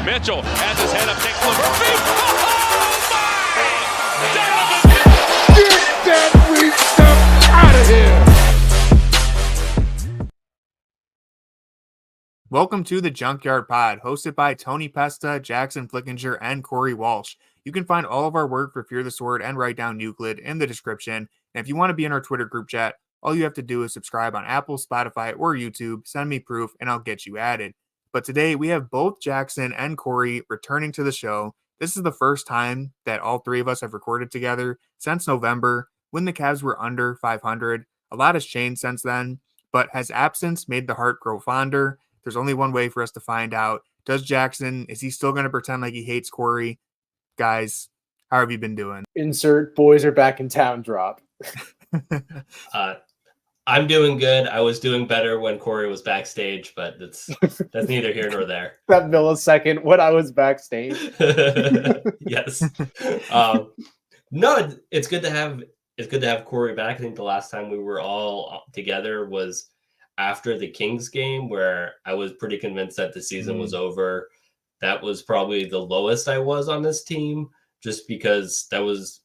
Mitchell has his head up, takes the feet. Oh, my! Donovan! Get that weak stuff out of here! Welcome to the Junkyard Pod, hosted by Tony Pesta, Jackson Flickinger, and Corey Walsh. You can find all of our work for Fear the Sword and Write Down Euclid in the description. And if you want to be in our Twitter group chat, all you have to do is subscribe on Apple, Spotify, or YouTube, send me proof, and I'll get you added. But today we have both Jackson and Corey returning to the show. This is the first time that all three of us have recorded together since November, when the Cavs were under 500. A lot has changed since then, but has absence made the heart grow fonder? There's only one way for us to find out. Is he still going to pretend like he hates Corey? Guys, how have you been doing? Insert boys are back in town drop. I'm doing good. I was doing better when Corey was backstage, but that's neither here nor there. That millisecond when I was backstage. Yes. No, it's good to have Corey back. I think the last time we were all together was after the Kings game, where I was pretty convinced that the season was over. That was probably the lowest I was on this team, just because that was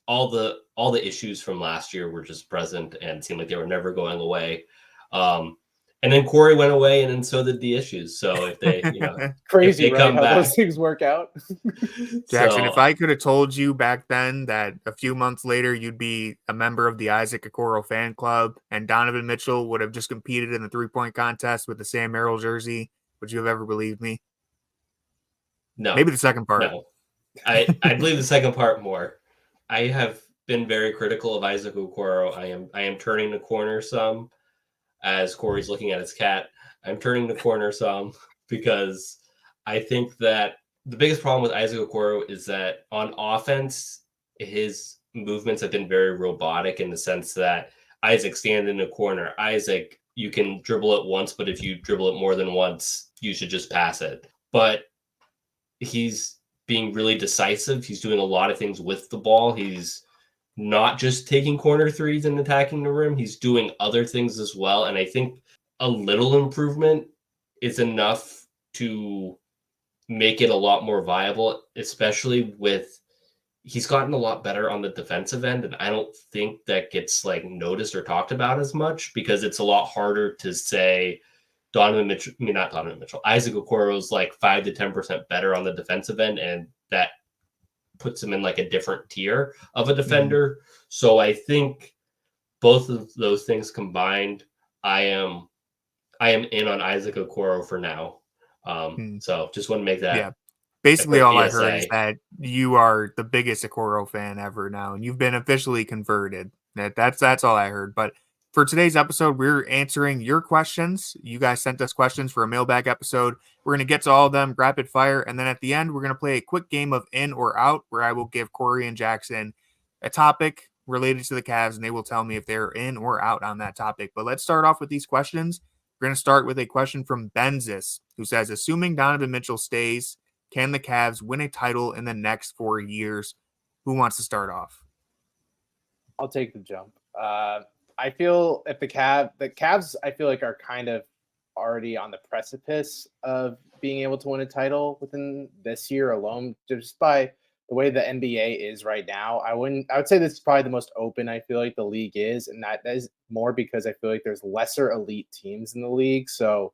all the issues from last year were just present and seemed like they were never going away. And then Corey went away, and then so did the issues. So if they, crazy, if they right? come How back, those things work out. Jackson, if I could have told you back then that a few months later you'd be a member of the Isaac Okoro fan club and Donovan Mitchell would have just competed in the 3-point contest with the Sam Merrill jersey, would you have ever believed me? No. Maybe the second part. No. I believe the second part more. I have been very critical of Isaac Okoro. I am turning the corner some, as Corey's looking at his cat. I'm turning the corner some because I think that the biggest problem with Isaac Okoro is that on offense, his movements have been very robotic in the sense that Isaac stand in the corner. Isaac, you can dribble it once, but if you dribble it more than once, you should just pass it. But he's being really decisive. He's doing a lot of things with the ball. He's not just taking corner threes and attacking the rim. He's doing other things as well. And I think a little improvement is enough to make it a lot more viable, especially with he's gotten a lot better on the defensive end. And I don't think that gets noticed or talked about as much because it's a lot harder to say Isaac Okoro is 5 to 10% better on the defensive end, and that puts him in a different tier of a defender. So I think both of those things combined, I am in on Isaac Okoro for now. So just want to make that. Yeah. Basically, all I PSA. heard is that you are the biggest Okoro fan ever now, and you've been officially converted. That's all I heard. But for today's episode, we're answering your questions. You guys sent us questions for a mailbag episode. We're going to get to all of them rapid fire. And then at the end, we're going to play a quick game of in or out, where I will give Corey and Jackson a topic related to the Cavs, and they will tell me if they're in or out on that topic. But let's start off with these questions. We're going to start with a question from Benzis, who says, assuming Donovan Mitchell stays, can the Cavs win a title in the next 4 years? Who wants to start off? I'll take the jump. I feel if the Cavs, I feel are kind of already on the precipice of being able to win a title within this year alone, just by the way the NBA is right now. I would say this is probably the most open I feel the league is, and that is more because I feel there's lesser elite teams in the league. So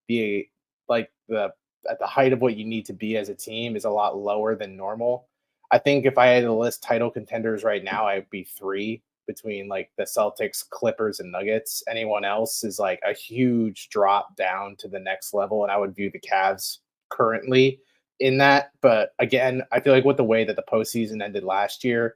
at the height of what you need to be as a team is a lot lower than normal. I think if I had to list title contenders right now, I'd be 3 between the Celtics, Clippers, and Nuggets. Anyone else is a huge drop down to the next level. And I would view the Cavs currently in that. But again, I feel with the way that the postseason ended last year,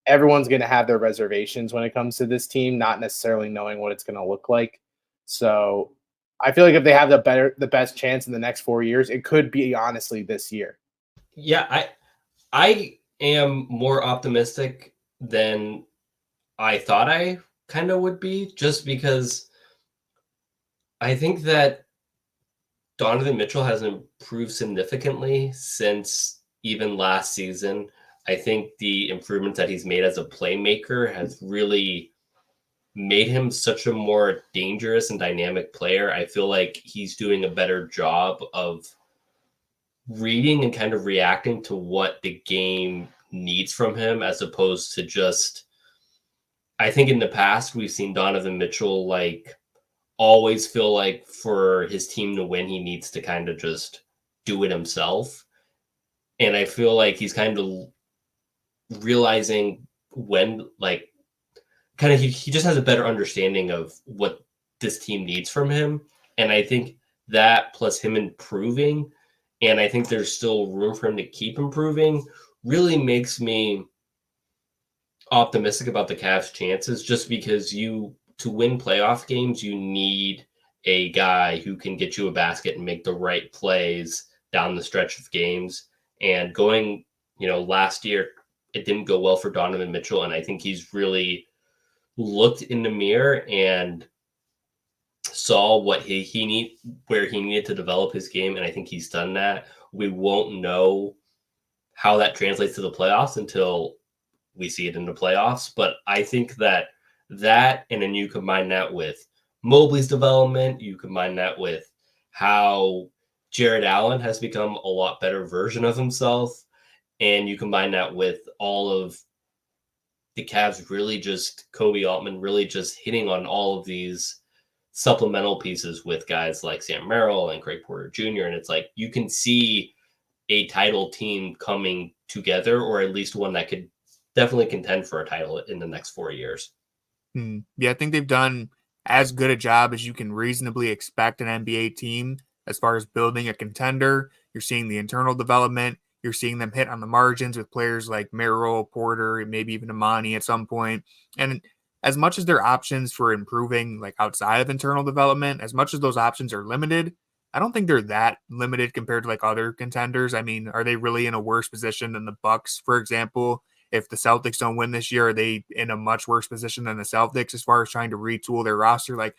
everyone's going to have their reservations when it comes to this team, not necessarily knowing what it's going to look like. So I feel if they have the best chance in the next 4 years, it could be honestly this year. Yeah, I am more optimistic than I thought I kind of would be, just because I think that Donovan Mitchell has improved significantly since even last season. I think the improvements that he's made as a playmaker has really made him such a more dangerous and dynamic player. I feel he's doing a better job of reading and kind of reacting to what the game needs from him, as opposed to just, I think in the past we've seen Donovan Mitchell like always feel like for his team to win, he needs to kind of just do it himself. And I feel like he's kind of realizing when, like, kind of he just has a better understanding of what this team needs from him. And I think that plus him improving, and I think there's still room for him to keep improving, really makes me optimistic about the Cavs' chances, just because to win playoff games, you need a guy who can get you a basket and make the right plays down the stretch of games. And going, last year, it didn't go well for Donovan Mitchell. And I think he's really looked in the mirror and saw what where he needed to develop his game. And I think he's done that. We won't know how that translates to the playoffs until we see it in the playoffs. But I think that and then you combine that with Mobley's development, you combine that with how Jarrett Allen has become a lot better version of himself, and you combine that with all of the Cavs really just Kobe Altman really just hitting on all of these supplemental pieces with guys like Sam Merrill and Craig Porter Jr. And it's like you can see a title team coming together, or at least one that could definitely contend for a title in the next 4 years. Yeah, I think they've done as good a job as you can reasonably expect an NBA team as far as building a contender. You're seeing the internal development. You're seeing them hit on the margins with players like Merrill, Porter, and maybe even Emoni at some point. And as much as their options for improving, like outside of internal development, as much as those options are limited, I don't think they're that limited compared to like other contenders. I mean, are they really in a worse position than the Bucks, for example? If the Celtics don't win this year, are they in a much worse position than the Celtics as far as trying to retool their roster? Like,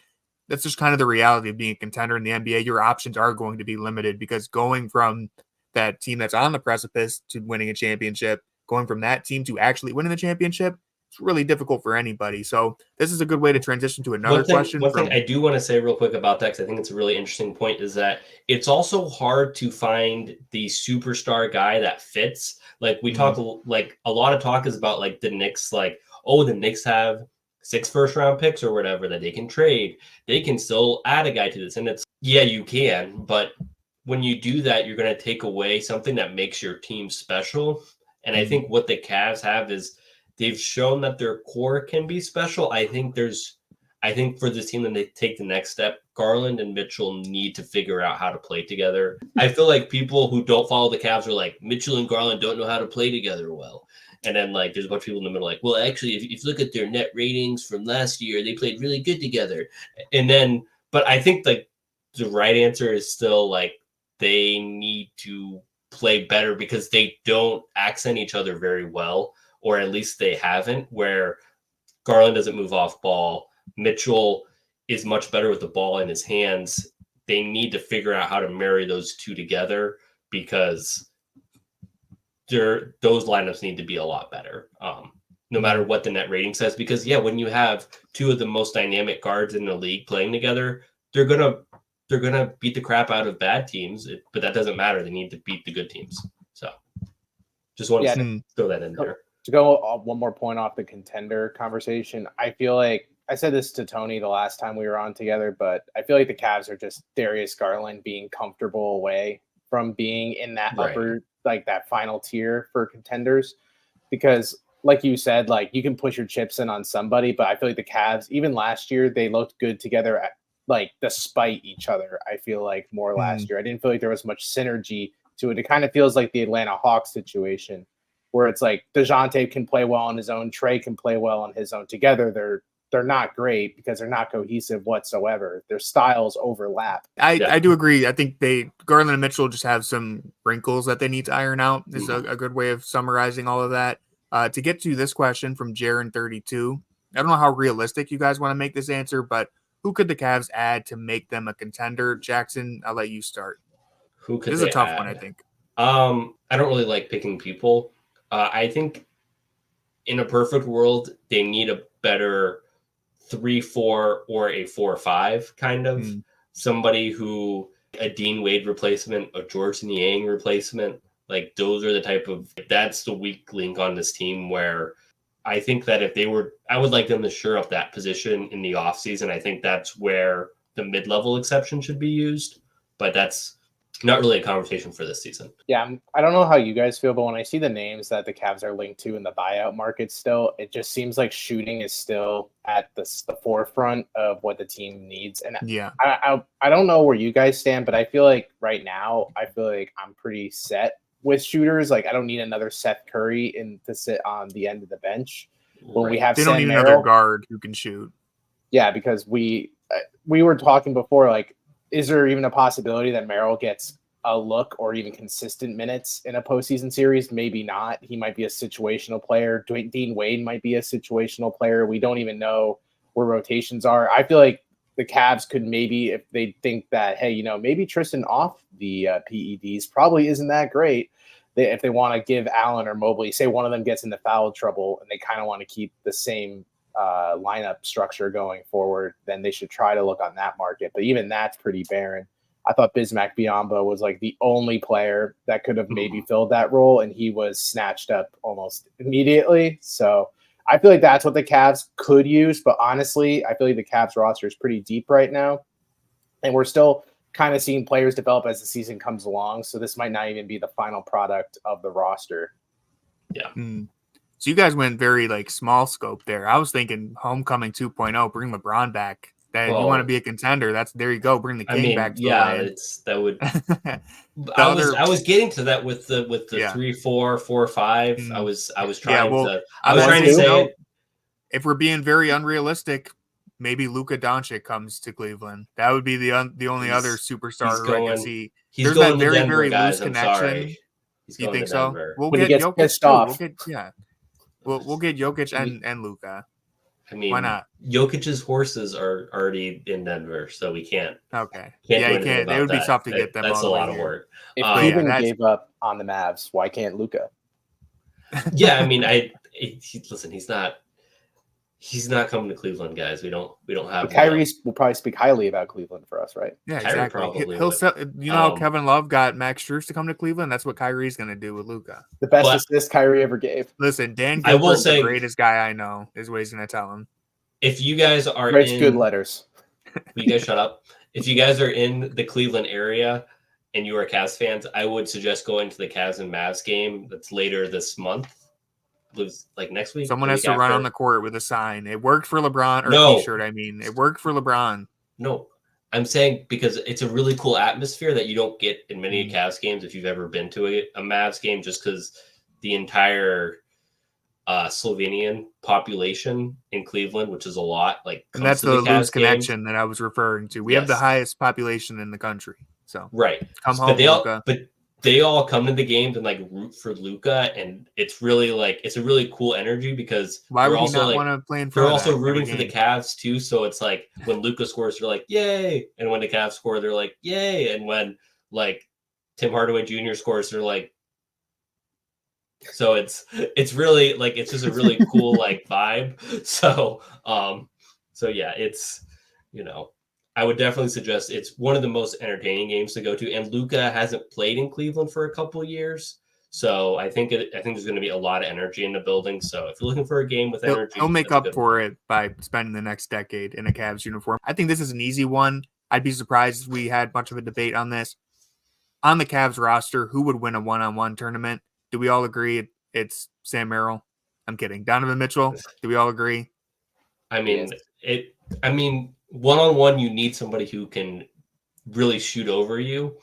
that's just kind of the reality of being a contender in the NBA. Your options are going to be limited because going from that team that's on the precipice to winning a championship, going from that team to actually winning the championship, it's really difficult for anybody. So this is a good way to transition to another question. One thing I do want to say real quick about that, because I think it's a really interesting point, is that it's also hard to find the superstar guy that fits. Like we talk, like a lot of talk is about like the Knicks, like, oh, the Knicks have 6 first-round picks or whatever that they can trade. They can still add a guy to this. And it's, yeah, you can. But when you do that, you're going to take away something that makes your team special. And I think what the Cavs have is they've shown that their core can be special. I think for this team, when they take the next step, Garland and Mitchell need to figure out how to play together. I feel like people who don't follow the Cavs are like, Mitchell and Garland don't know how to play together well. And then like there's a bunch of people in the middle like, well, actually, if you look at their net ratings from last year, they played really good together. And then, but I think like the right answer is still like they need to play better because they don't accent each other very well, or at least they haven't, where Garland doesn't move off ball. Mitchell is much better with the ball in his hands. They need to figure out how to marry those two together because those lineups need to be a lot better, no matter what the net rating says. Because, yeah, when you have two of the most dynamic guards in the league playing together, they're gonna beat the crap out of bad teams, but that doesn't matter. They need to beat the good teams. So just wanted to throw that in there. To go one more point off the contender conversation, I feel like I said this to Tony the last time we were on together, but I feel like the Cavs are just Darius Garland being comfortable away from being in that upper, like that final tier for contenders. Because like you said, like you can push your chips in on somebody, but I feel like the Cavs, even last year, they looked good together like despite each other. I feel like more last year. I didn't feel like there was much synergy to it. It kind of feels like the Atlanta Hawks situation where it's like DeJounte can play well on his own, Trey can play well on his own. Together, they're not great because they're not cohesive whatsoever. Their styles overlap. I do agree. I think Garland and Mitchell just have some wrinkles that they need to iron out. This is a good way of summarizing all of that. To get to this question from Jaron32, I don't know how realistic you guys want to make this answer, but who could the Cavs add to make them a contender? Jackson, I'll let you start. This is a tough one, I think. I don't really like picking people. I think in a perfect world, they need a better 3-4 or a 4-5 kind of somebody who a Dean Wade replacement, a George Niang replacement. Like those are the type of, that's the weak link on this team where I think that I would like them to shore up that position in the offseason. I think that's where the mid-level exception should be used, but that's not really a conversation for this season. Yeah, I don't know how you guys feel, but when I see the names that the Cavs are linked to in the buyout market still, it just seems like shooting is still at the forefront of what the team needs. And Yeah, I don't know where you guys stand, but I feel like right now, I feel like I'm pretty set with shooters. Like I don't need another Seth Curry to sit on the end of the bench when we have they Sam don't need Merrill. another guard who can shoot. Yeah, because we were talking before, like, is there even a possibility that Merrill gets a look or even consistent minutes in a postseason series? Maybe not. He might be a situational player. Dean Wade might be a situational player. We don't even know where rotations are. I feel like the Cavs could maybe, if they think that, hey, maybe Tristan off the PEDs probably isn't that great. If they want to give Allen or Mobley, say one of them gets into foul trouble and they kind of want to keep the same lineup structure going forward, then they should try to look on that market. But even that's pretty barren. I thought Bismack Biyombo was like the only player that could have maybe filled that role, and he was snatched up almost immediately. So I feel like that's what the Cavs could use. But honestly, I feel like the Cavs roster is pretty deep right now, and we're still kind of seeing players develop as the season comes along. So this might not even be the final product of the roster. Yeah. So you guys went very like small scope there. I was thinking homecoming 2.0, bring LeBron back. That you want to be a contender. There you go. Bring the king back to the land. That would. I was getting to that with the 3-4, 4-5. I was trying to say, if we're being very unrealistic, maybe Luka Doncic comes to Cleveland. That would be the only other superstar who I can see. There's that very, Denver, very guys, loose connection. You think so? We'll when get he gets Jokic pissed too. off. We'll get Jokic and Luka. I mean, why not? Jokic's horses are already in Denver, so we can't. Okay. You can't. It would be tough to get them. That's a lot of work. If Cleveland gave up on the Mavs, why can't Luka? Yeah, I mean, listen. He's not coming to Cleveland, guys. We don't have. But Kyrie will probably speak highly about Cleveland for us, right? Yeah, Kyrie exactly. He'll sell, how Kevin Love got Max Strus to come to Cleveland. That's what Kyrie's going to do with Luka. The best assist Kyrie ever gave. Listen, Dan Gilbert's the greatest guy I know. Is what he's going to tell him. If you guys are good letters. Will you guys shut up? If you guys are in the Cleveland area and you are Cavs fans, I would suggest going to the Cavs and Mavs game that's later this month. Like next week. Someone has to run on the court with a sign. It worked for LeBron, or a t-shirt, I mean. It worked for LeBron. No, I'm saying because it's a really cool atmosphere that you don't get in many Cavs games if you've ever been to a Mavs game, just because the entire Slovenian population in Cleveland, which is a lot, and that's the loose connection that I was referring to. We have the highest population in the country. So come home, Luka. But they all come to the games and root for Luka, and it's really it's a really cool energy because why would you not want to play in front? They're also rooting for the Cavs too, so it's like when Luka scores, they're like yay, and when the Cavs score, they're like yay, and when Tim Hardaway Jr. scores, they're like. So it's really it's just a really cool vibe. So yeah, it's I would definitely suggest it's one of the most entertaining games to go to. And Luka hasn't played in Cleveland for a couple of years. So I think there's going to be a lot of energy in the building. So if you're looking for a game with energy, he'll make up for it by spending the next decade in a Cavs uniform. I think this is an easy one. I'd be surprised if we had much of a debate on this. On the Cavs roster, who would win a one-on-one tournament? Do we all agree it's Sam Merrill? I'm kidding. Donovan Mitchell? Do we all agree? I mean, one-on-one, you need somebody who can really shoot over you.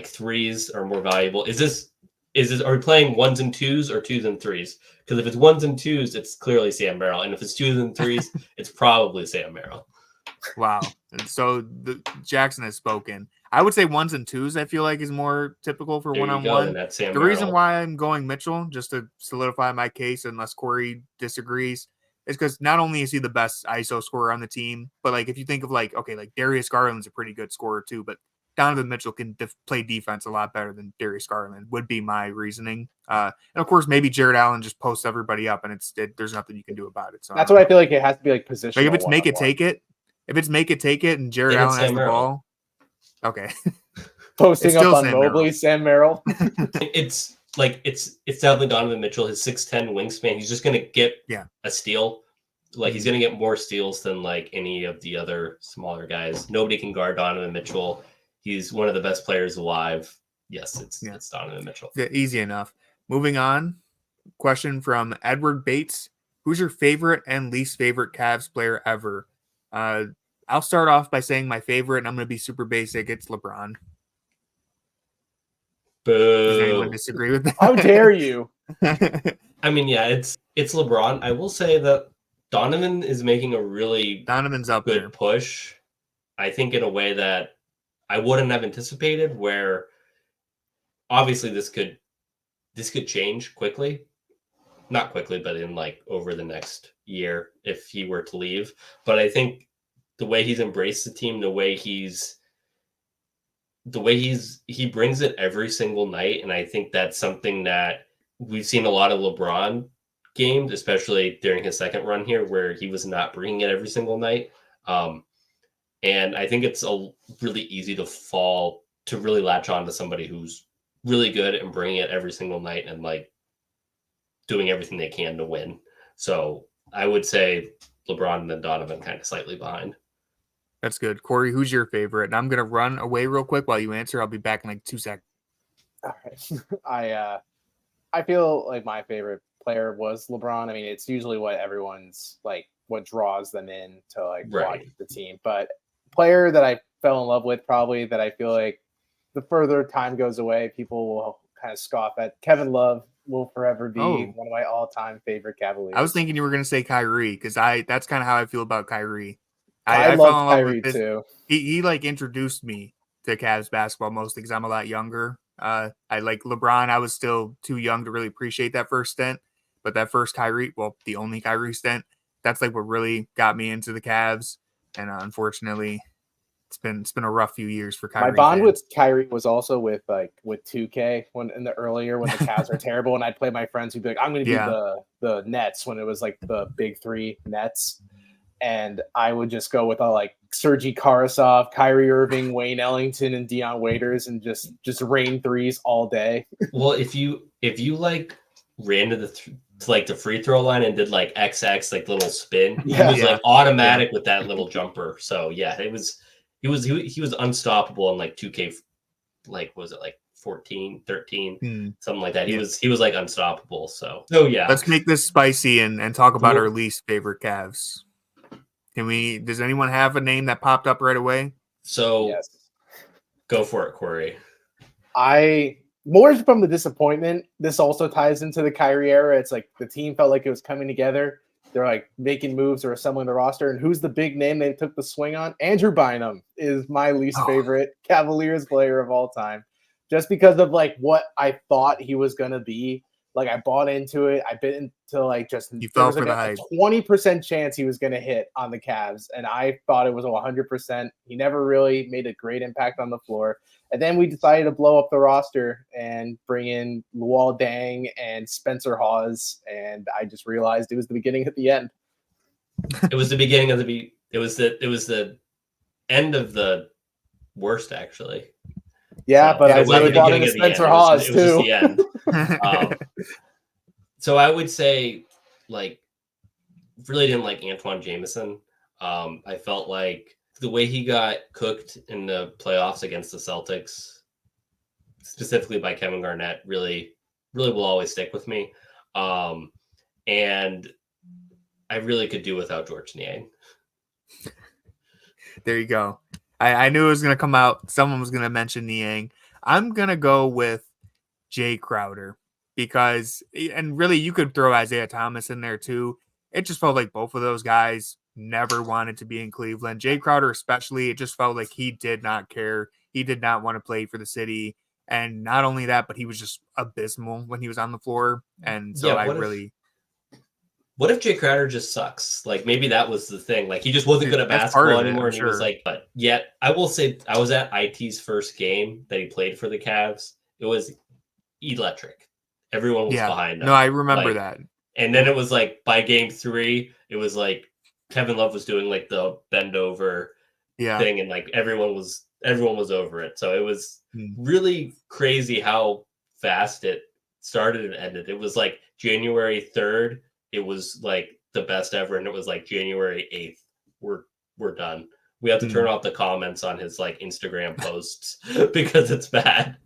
Threes are more valuable. Are we playing ones and twos or twos and threes? Because if it's ones and twos, it's clearly Sam Merrill. And if it's twos and threes, it's probably Sam Merrill. Wow. And so Jackson has spoken. I would say ones and twos, I feel like, is more typical for one-on-one. The reason why I'm going Mitchell, just to solidify my case, unless Corey disagrees, is because not only is he the best ISO scorer on the team, but if you think of Darius Garland's a pretty good scorer too, but Donovan Mitchell can play defense a lot better than Darius Garland, would be my reasosoning. And of course, maybe Jarrett Allen just posts everybody up, and there's nothing you can do about it. So that's what I feel like it has to be positional. If it's make it take it, and Jarrett Allen has the ball, Okay. Posting It's up still on Sam Mobley, Merrill. Sam Merrill. It's definitely Donovan Mitchell. His 6'10" wingspan. He's just gonna get a steal. Like he's gonna get more steals than like any of the other smaller guys. Nobody can guard Donovan Mitchell. He's one of the best players alive. Yes, it's Donovan Mitchell. Yeah, easy enough. Moving on. Question from Edward Bates. Who's your favorite and least favorite Cavs player ever? I'll start off by saying my favorite, and I'm going to be super basic. It's LeBron. Boo. Does anyone disagree with that? How dare you? I mean, yeah, it's LeBron. I will say that Donovan is making a really Donovan's up good there. push. I think in a way that I wouldn't have anticipated, where obviously this could change quickly. Not quickly, but in like over the next year if he were to leave. But I think the way he's embraced the team, the way he brings it every single night. And I think that's something that we've seen a lot of LeBron games, especially during his second run here, where he was not bringing it every single night. And I think it's really easy to really latch on to somebody who's really good and bringing it every single night and like doing everything they can to win. So I would say LeBron and then Donovan kind of slightly behind. That's good. Corey, who's your favorite? And I'm going to run away real quick while you answer. I'll be back in like 2 seconds. All right. I feel like my favorite player was LeBron. I mean, it's usually what everyone's like, what draws them in to like watch the team. But player that I fell in love with, probably that I feel like the further time goes away, people will kind of scoff at. Kevin Love will forever be one of my all-time favorite Cavaliers. I was thinking you were going to say Kyrie because that's kind of how I feel about Kyrie. I love Kyrie too. He like introduced me to Cavs basketball mostly because I'm a lot younger. I like LeBron. I was still too young to really appreciate that first stint, but that first Kyrie, well, the only Kyrie stint, that's like what really got me into the Cavs. And unfortunately, it's been a rough few years for Kyrie. My bond with Kyrie was also with 2K when the Cavs are terrible, and I'd play my friends who'd be like, I'm going to be the Nets when it was like the big three Nets. And I would just go with like Sergei Karasov, Kyrie Irving, Wayne Ellington, and Dion Waiters, and just rain threes all day. Well, if you like ran to the free throw line and did like XX like little spin, he was like automatic with that little jumper. So yeah, he was unstoppable in like 2K, like was it like 14, 13, something like that. He was like unstoppable. So yeah. Let's make this spicy and talk about our least favorite Cavs. Does anyone have a name that popped up right away? So go for it, Corey. More from the disappointment. This also ties into the Kyrie era. It's like the team felt like it was coming together. They're like making moves or assembling the roster. And who's the big name they took the swing on? Andrew Bynum is my least favorite Cavaliers player of all time. Just because of like what I thought he was going to be. Like I bought into it. I bit into like just you fell for the hype. 20% chance he was going to hit on the Cavs, and I thought it was 100%. He never really made a great impact on the floor. And then we decided to blow up the roster and bring in Luol Deng and Spencer Hawes, and I just realized it was the beginning at the end. It was the beginning of it was the end of the worst, actually. Yeah, so, but I really bought into Spencer Hawes too. It was the end. So I would say, like, really didn't like Antoine Jameson. I felt like the way he got cooked in the playoffs against the Celtics, specifically by Kevin Garnett, really will always stick with me. And I really could do without George Niang. There you go. I knew it was going to come out. Someone was going to mention Niang. I'm going to go with Jay Crowder because, and really you could throw Isaiah Thomas in there too. It just felt like both of those guys never wanted to be in Cleveland. Jay Crowder especially, it just felt like he did not care. He did not want to play for the city. And not only that, but he was just abysmal when he was on the floor. And so what if Jay Crowder just sucks? Like maybe that was the thing. Like he just wasn't good at basketball anymore. And he was like, but yet I will say I was at IT's first game that he played for the Cavs. It was electric. Everyone was behind him. No, I remember that. And then it was like by game 3, it was like Kevin Love was doing like the bend over thing. And like everyone was everyone was over it. So it was Hmm. really crazy how fast it started and ended. It was like January 3rd. It was like the best ever, and it was like January 8th. We're done. We have to turn off the comments on his like Instagram posts because it's bad.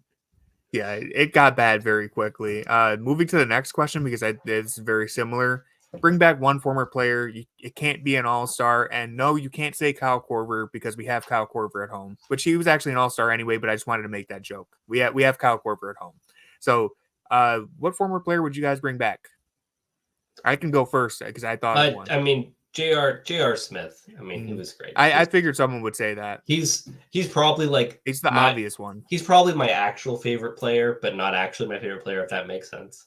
Yeah, it got bad very quickly. Moving to the next question, because it's very similar. Bring back one former player. It can't be an all-star. And no, you can't say Kyle Korver because we have Kyle Korver at home, which he was actually an all-star anyway, but I just wanted to make that joke. We have Kyle Korver at home. So what former player would you guys bring back? I can go first because I thought of one. I mean, J.R. Smith. I mean, he was great. I figured someone would say that. He's probably like it's the obvious one. He's probably my actual favorite player, but not actually my favorite player, if that makes sense.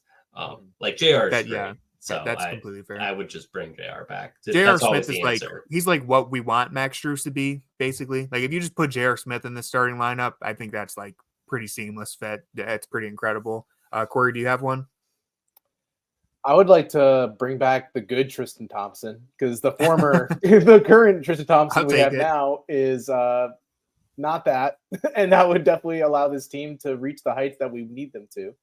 Like JR is great. Yeah, so that's completely fair. I would just bring JR back. J.R. Smith is like he's like what we want Max Strus to be, basically. Like if you just put J.R. Smith in the starting lineup, I think that's like pretty seamless fit. It's pretty incredible. Corey, do you have one? I would like to bring back the good Tristan Thompson because the current Tristan Thompson we have now is not that, and that would definitely allow this team to reach the heights that we need them to.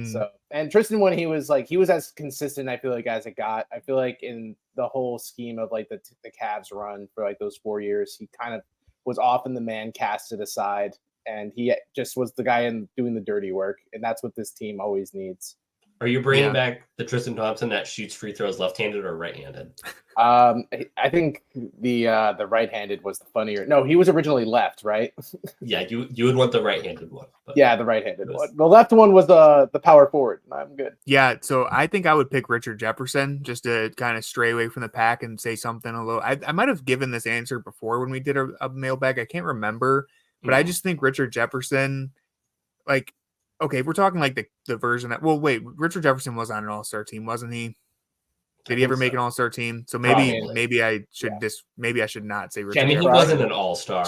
So, and Tristan, when he was as consistent, I feel like as it got. I feel like in the whole scheme of like the Cavs run for like those 4 years, he kind of was often the man casted aside, and he just was the guy doing the dirty work, and that's what this team always needs. Are you bringing back the Tristan Thompson that shoots free throws left-handed or right-handed? I think the right-handed was the funnier. No, he was originally left, right? Yeah, you would want the right-handed one. Yeah, the right-handed one. The left one was the power forward. I'm good. Yeah, so I think I would pick Richard Jefferson just to kind of stray away from the pack and say something a little. I might have given this answer before when we did a mailbag. I can't remember, but I just think Richard Jefferson, like. Okay, if we're talking like the version that Richard Jefferson was on an all-star team, wasn't he? Did he ever make an all-star team? So maybe I should maybe I should not say Richard. I mean, he wasn't an all-star.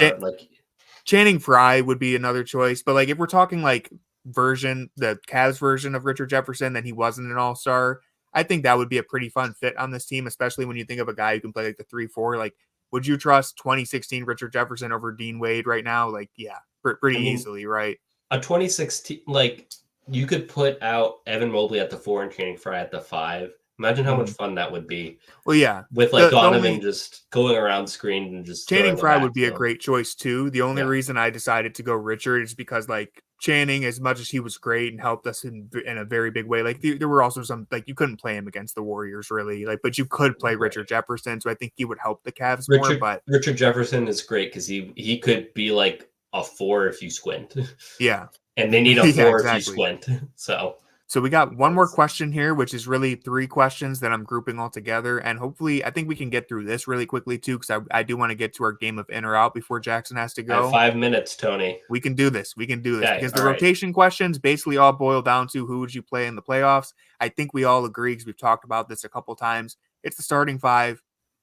Channing Frye would be another choice, but like if we're talking like the Cavs version of Richard Jefferson, then he wasn't an all-star. I think that would be a pretty fun fit on this team, especially when you think of a guy who can play like the 3-4. Like, would you trust 2016 Richard Jefferson over Dean Wade right now? Like, yeah, pretty easily, right? A 2016, like you could put out Evan Mobley at the 4 and Channing Frye at the 5. Imagine how much fun that would be. Well, yeah, with like Donovan just going around the screen and just Channing Frye would be a great choice too. The only reason I decided to go Richard is because like Channing, as much as he was great and helped us in a very big way, like there were also some like you couldn't play him against the Warriors really, like but you could play Richard Jefferson, so I think he would help the Cavs more. But Richard Jefferson is great because he could be like a 4 if you squint. Yeah. And they need a 4 if you squint. So we got one more question here, which is really 3 questions that I'm grouping all together. And hopefully, I think we can get through this really quickly too, because I do want to get to our game of in or out before Jackson has to go. 5 minutes, Tony. We can do this. Okay, because the all rotation questions basically all boil down to who would you play in the playoffs. I think we all agree because we've talked about this a couple times. It's the starting 5.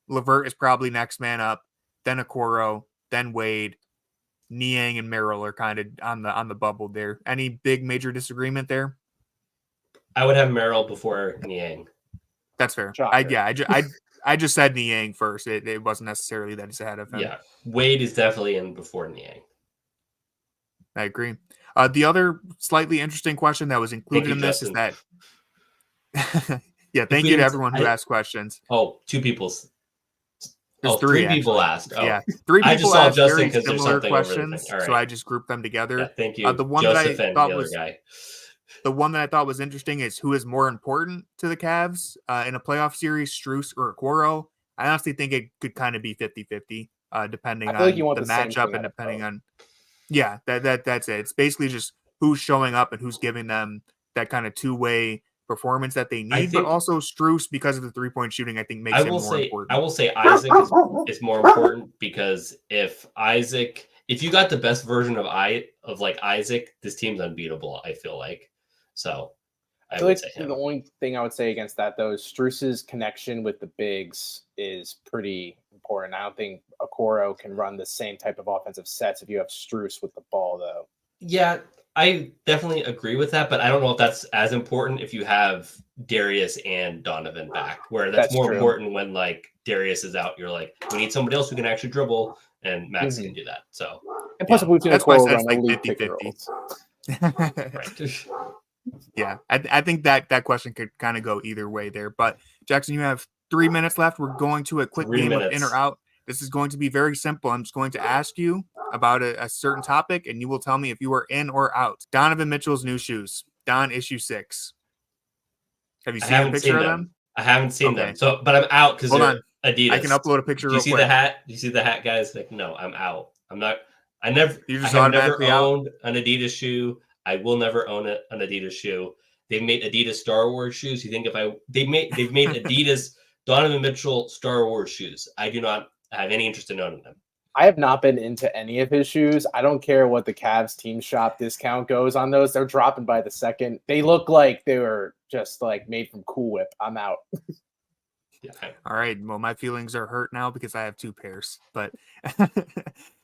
LeVert is probably next man up, then Okoro, then Wade. Niang and Merrill are kind of on the bubble there. Any big major disagreement there? I would have Merrill before Niang. That's fair. I just said Niang first. It wasn't necessarily that he's ahead of him. Yeah, Wade is definitely in before Niang. I agree. The other slightly interesting question that was included in this is that. Yeah, thank you to everyone who asked questions. Oh, 2 people. There's 3 people asked. Yeah, 3 people I just saw asked Justin very similar questions, so I just grouped them together. Yeah, thank you. The one Joseph that I thought was the one that I thought was interesting is who is more important to the Cavs in a playoff series, Strus or Okoro. I honestly think it could kind of be 50-50, depending on the matchup and depending on. Yeah, that's it. It's basically just who's showing up and who's giving them that kind of two-way performance that they need, but also Strus, because of the 3-point shooting, I think makes him more important. I will say Isaac is more important because if you got the best version of Isaac, this team's unbeatable, I feel like. So I would say him. The only thing I would say against that though is Strus's connection with the bigs is pretty important. I don't think Okoro can run the same type of offensive sets if you have Strus with the ball though. Yeah, I definitely agree with that, but I don't know if that's as important if you have Darius and Donovan back, where that's more important when like Darius is out. You're like, we need somebody else who can actually dribble and Max can do that. So, And plus, if we've seen that's why I Okoro said run it's like elite 50-50. pick-and-rolls. right. Yeah, I think that question could kind of go either way there. But Jackson, you have 3 minutes left. We're going to a quick 3 game of minutes. in or out. This is going to be very simple. I'm just going to ask you about a certain topic, and you will tell me if you are in or out. Donovan Mitchell's new shoes. Don issue 6. Have you I seen a haven't picture seen of them. them? I haven't seen Okay. them. So, but I'm out because Hold they're on. Adidas. I can upload a picture Do you real see quick. the hat? Do you see the hat, guys? Like, no, I'm out. I'm not. I never. You're I just have never automatically out? owned an Adidas shoe. I will never own an Adidas shoe. They've made Adidas Star Wars shoes. You think they've made Adidas Donovan Mitchell Star Wars shoes. I do not have any interest in owning them. I have not been into any of his shoes. I don't care what the Cavs team shop discount goes on those. They're dropping by the second. They look like they were just like made from Cool Whip. I'm out. Yeah. All right. Well, my feelings are hurt now because I have 2 pairs. But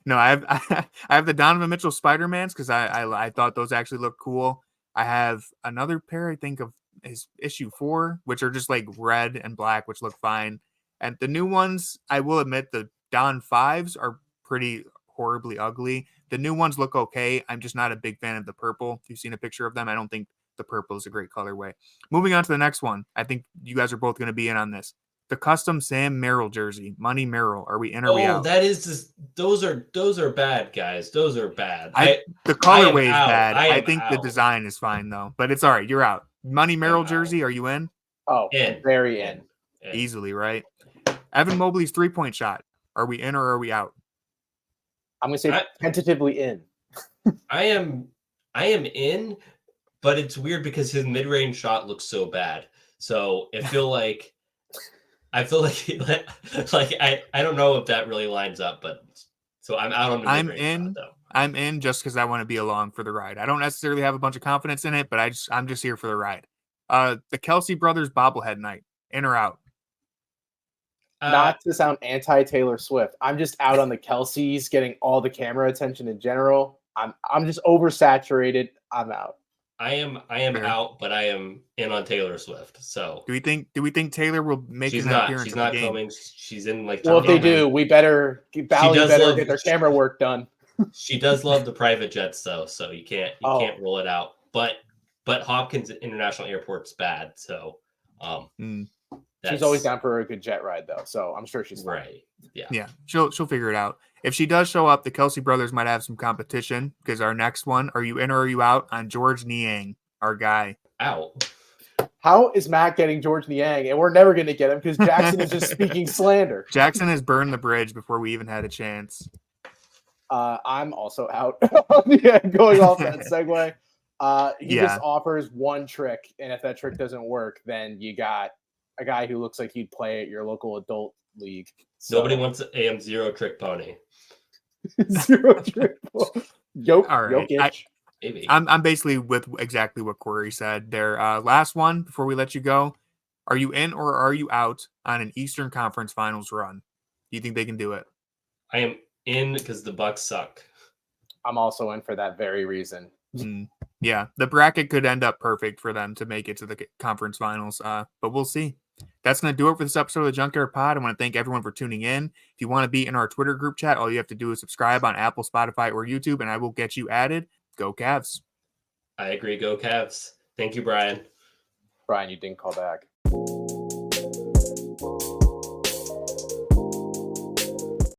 no, I have the Donovan Mitchell Spider-Mans because I thought those actually looked cool. I have another pair, I think, of his issue 4, which are just like red and black, which look fine. And the new ones, I will admit, the Don 5s are pretty horribly ugly. The new ones look okay. I'm just not a big fan of the purple. If you've seen a picture of them, I don't think the purple is a great colorway. Moving on to the next one. I think you guys are both going to be in on this. The custom Sam Merrill jersey, Money Merrill. Are we in or we out? that is just those are bad, guys. Those are bad. The colorway is out. bad. I think the out. design is fine though, but it's all right. You're out. Money Merrill jersey. Are you in? Oh, In. very in. Easily, right? Evan Mobley's 3-point shot. Are we in or are we out? I'm gonna say tentatively in. I am in, but it's weird because his mid-range shot looks so bad. So I feel like I don't know if that really lines up, but so I'm out on the mid-range shot, though. I'm in just because I want to be along for the ride. I don't necessarily have a bunch of confidence in it, but I'm just here for the ride. The Kelsey brothers bobblehead night. In or out? Not to sound anti-Taylor Swift, I'm just out on the Kelseys getting all the camera attention in general. I'm just oversaturated. I'm out. I am Fair. out, but I am in on Taylor Swift. So do we think Taylor will make an appearance? She's in not the game? coming. She's in like. Well, if they do, we better get their camera work done. She does love the private jets, though, so you can't rule it out. But Hopkins International Airport's bad, so she's always down for a good jet ride, though. So I'm sure she's fine. Right. Yeah. Yeah, she'll figure it out. If she does show up, the Kelsey brothers might have some competition because our next one, are you in or are you out on George Niang, our guy? Out. How is Matt getting George Niang? And we're never going to get him because Jackson is just speaking slander. Jackson has burned the bridge before we even had a chance. I'm also out. Going off that segue. He just offers one trick, and if that trick doesn't work, then you got a guy who looks like he'd play at your local adult league. So. Nobody wants an zero trick pony. Zero trick pony. All right. Maybe. I'm basically with exactly what Corey said there. Last one before we let you go. Are you in or are you out on an Eastern Conference Finals run? Do you think they can do it? I am in because the Bucks suck. I'm also in for that very reason. Yeah, the bracket could end up perfect for them to make it to the conference finals, but we'll see. That's going to do it for this episode of the Junkyard Pod. I want to thank everyone for tuning in. If you want to be in our Twitter group chat, all you have to do is subscribe on Apple, Spotify, or YouTube, and I will get you added. Go Cavs. I agree. Go Cavs. Thank you, Brian. Brian, you didn't call back.